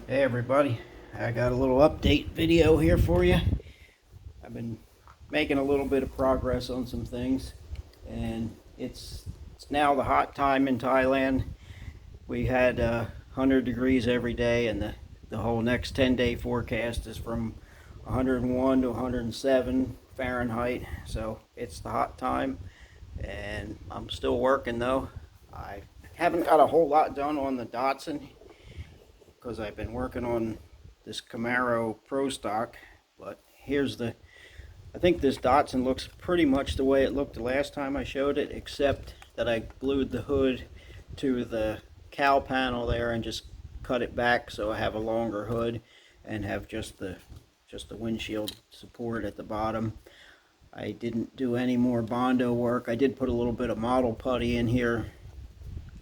Hey everybody, I got a little update video here for you. I've been making a little bit of progress on some things, and it's now the hot time in Thailand. We had 100 degrees every day, and the whole next 10-day forecast is from 101 to 107 Fahrenheit. So it's the hot time, and I'm still working though. I haven't got a whole lot done on the Datsun because I've been working on this Camaro Pro Stock. But I think this Datsun looks pretty much the way it looked the last time I showed it, except that I glued the hood to the cowl panel there and just cut it back so I have a longer hood and have just the windshield support at the bottom. I didn't do any more Bondo work. I did put a little bit of model putty in here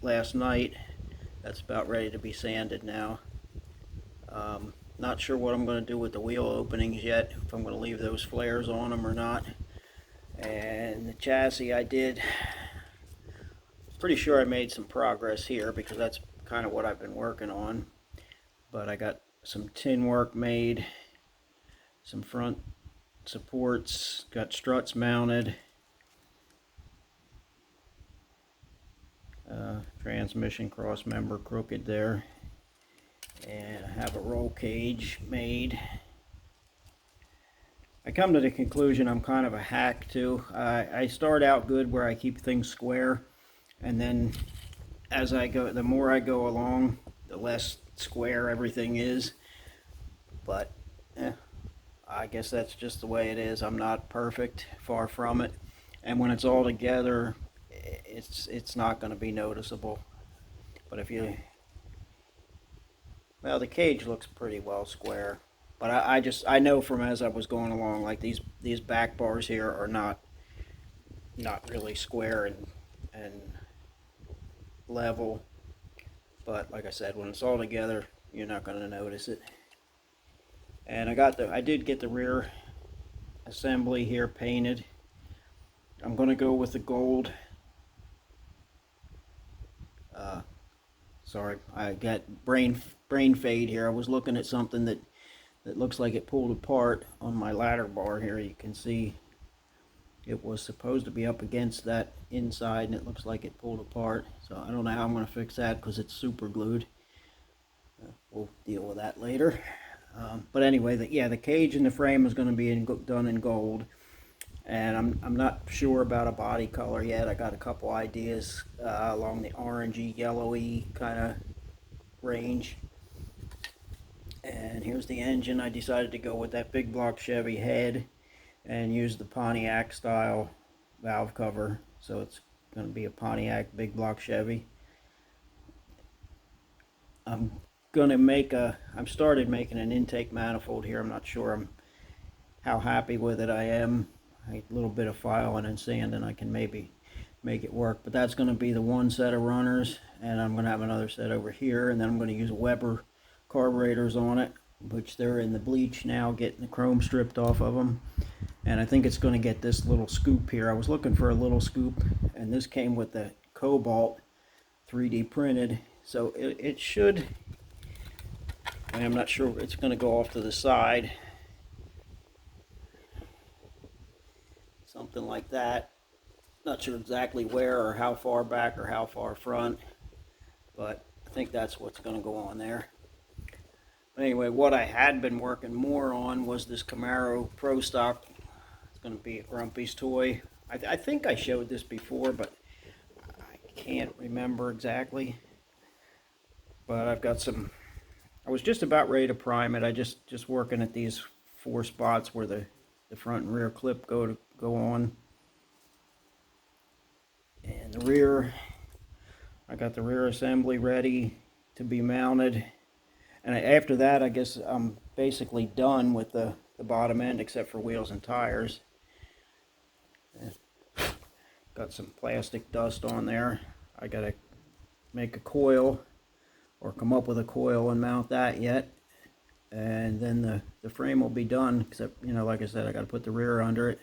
last night. That's about ready to be sanded now. Not sure what I'm going to do with the wheel openings yet, if I'm going to leave those flares on them or not. And the chassis pretty sure I made some progress here because that's kind of what I've been working on. But I got some tin work made, some front supports, got struts mounted, transmission cross member crooked there, and I have a roll cage made. I come to the conclusion I'm kind of a hack too. I start out good where I keep things square, and then as I go, the more I go along, the less square everything is. But I guess that's just the way it is. I'm not perfect, far from it. And when it's all together, it's not going to be noticeable. But well, the cage looks pretty well square. But I know from as I was going along, like these back bars here are not really square and level. But like I said, when it's all together, you're not going to notice it. And I did get the rear assembly here painted. I'm going to go with the gold. Sorry, I got brain fade here. I was looking at something that looks like it pulled apart on my ladder bar here. You can see it was supposed to be up against that inside, and it looks like it pulled apart. So I don't know how I'm going to fix that because it's super glued. We'll deal with that later. But anyway, the cage and the frame is going to be done in gold. And I'm not sure about a body color yet. I got a couple ideas along the orangey, yellowy kind of range. And here's the engine. I decided to go with that big block Chevy head and use the Pontiac style valve cover. So it's going to be a Pontiac big block Chevy. I'm started making an intake manifold here. I'm not sure how happy with it I am. A little bit of filing and sanding, I can maybe make it work. But that's going to be the one set of runners, and I'm going to have another set over here, and then I'm going to use Weber carburetors on it, which they're in the bleach now, getting the chrome stripped off of them. And I think it's going to get this little scoop here. I was looking for a little scoop, and this came with the Cobalt 3D printed. So it should, I'm not sure, it's going to go off to the side. Something like that. Not sure exactly where or how far back or how far front, but I think that's what's going to go on there. But anyway, what I had been working more on was this Camaro Pro Stock. It's going to be a Grumpy's toy. I think I showed this before, but I can't remember exactly. But I've got I was just about ready to prime it. I just working at these 4 spots where the front and rear clip go on. And the rear, I got the rear assembly ready to be mounted. And after that, I guess I'm basically done with the bottom end except for wheels and tires. Got some plastic dust on there. I gotta make a coil or come up with a coil and mount that yet. And then the frame will be done, except, like I said, I got to put the rear under it,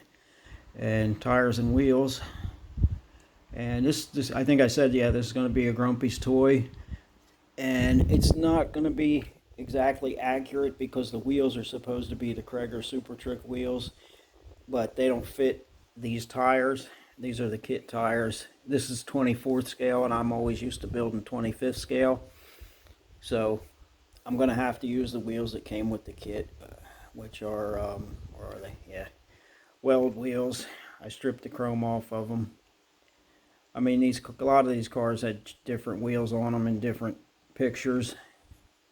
and tires and wheels. And this I think I said, yeah, this is going to be a Grumpy's toy, and it's not going to be exactly accurate because the wheels are supposed to be the Krager Super Trick wheels, but they don't fit these tires. These are the kit tires. This is 24th scale, and I'm always used to building 25th scale. So I'm going to have to use the wheels that came with the kit, which are, where are they? Yeah, weld wheels. I stripped the chrome off of them. I mean, a lot of these cars had different wheels on them in different pictures,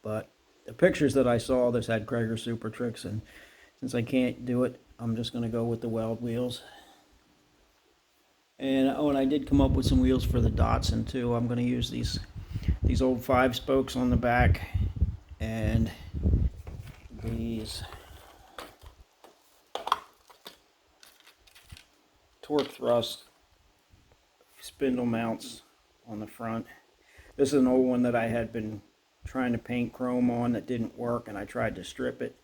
but the pictures that I saw, this had Krager Super Tricks, and since I can't do it, I'm just going to go with the weld wheels. And oh, and I did come up with some wheels for the Datsun too. I'm going to use these old 5 spokes on the back, and these torque thrust spindle mounts on the front. This is an old one that I had been trying to paint chrome on that didn't work, and I tried to strip it.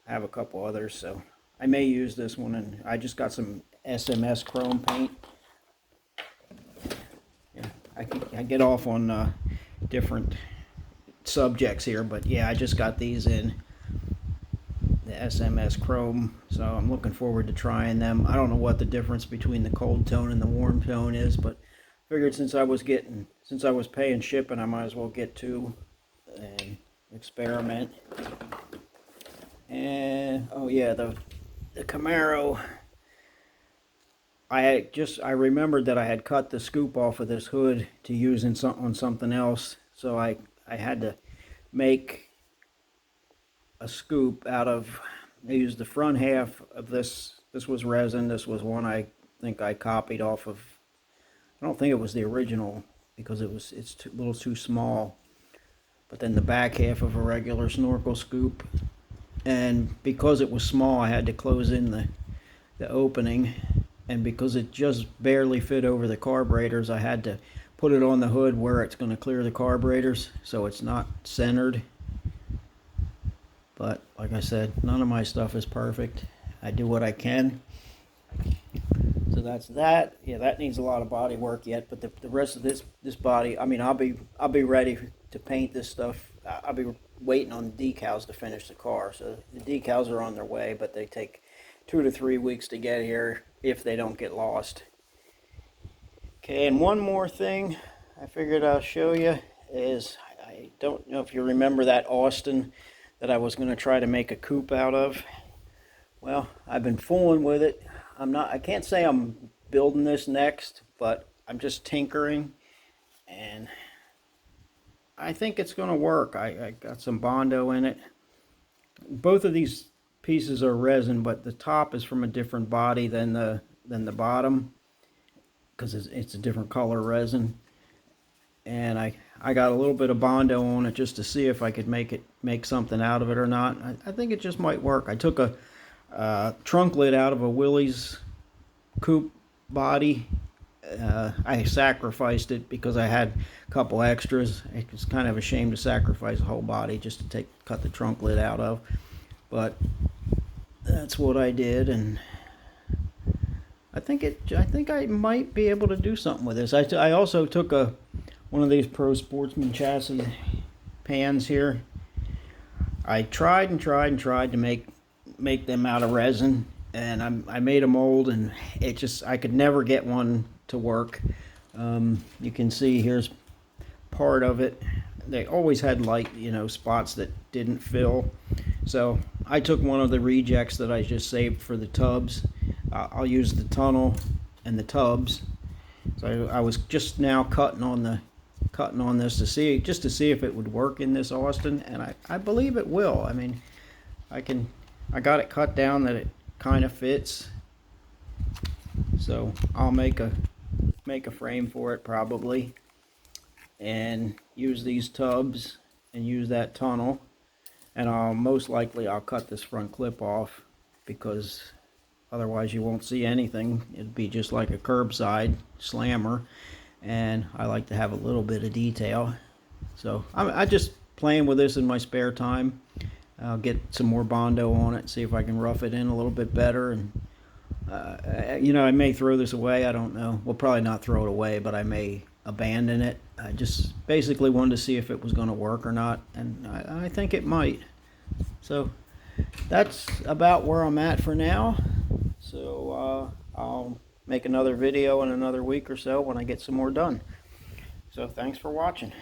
I have a couple others, so I may use this one, and I just got some SMS chrome paint. Yeah, I get off on different subjects here, but yeah, I just got these in the SMS chrome, so I'm looking forward to trying them. I don't know what the difference between the cold tone and the warm tone is, but figured since I was paying shipping, I might as well get 2 and experiment. And oh yeah, the Camaro, I remembered that I had cut the scoop off of this hood to use on something else, so I had to make a scoop out of, I used the front half of this. This was resin. This was one I think I copied off of. I don't think it was the original because it's a little too small. But then the back half of a regular snorkel scoop, and because it was small, I had to close in the opening, and because it just barely fit over the carburetors, I had to put it on the hood where it's going to clear the carburetors, so it's not centered. But like I said, none of my stuff is perfect. I do what I can. So that's that. Yeah, that needs a lot of body work yet, but the rest of this body, I mean, I'll be ready to paint this stuff. I'll be waiting on decals to finish the car. So the decals are on their way, but they take 2 to 3 weeks to get here if they don't get lost. Okay, and one more thing I figured I'll show you is, I don't know if you remember that Austin that I was going to try to make a coupe out of. Well, I've been fooling with it. I can't say I'm building this next, but I'm just tinkering, and I think it's going to work. I got some Bondo in it. Both of these pieces are resin, but the top is from a different body than the bottom, because it's a different color resin. And I got a little bit of Bondo on it just to see if I could make something out of it or not. I think it just might work. I took a trunk lid out of a Willys coupe body. I sacrificed it because I had a couple extras. It's kind of a shame to sacrifice the whole body just to cut the trunk lid out of, but that's what I did, and I think I might be able to do something with this. I also took one of these Pro Sportsman chassis pans here. I tried to make them out of resin, and I made a mold, and I could never get one to work. You can see here's part of it. They always had light, spots that didn't fill. So I took one of the rejects that I just saved for the tubs. I'll use the tunnel and the tubs. So I was just now cutting on this to see if it would work in this Austin, and I believe it will. I mean, I got it cut down that it kind of fits. So I'll make a frame for it probably, and use these tubs and use that tunnel, and most likely I'll cut this front clip off, because otherwise you won't see anything. It'd be just like a curbside slammer, and I like to have a little bit of detail. So I just playing with this in my spare time. I'll get some more Bondo on it, see if I can rough it in a little bit better, and I may throw this away. I don't know. Well, probably not throw it away, but I may abandon it. I just basically wanted to see if it was going to work or not, and I think it might. So that's about where I'm at for now. So I'll make another video in another week or so when I get some more done. So thanks for watching.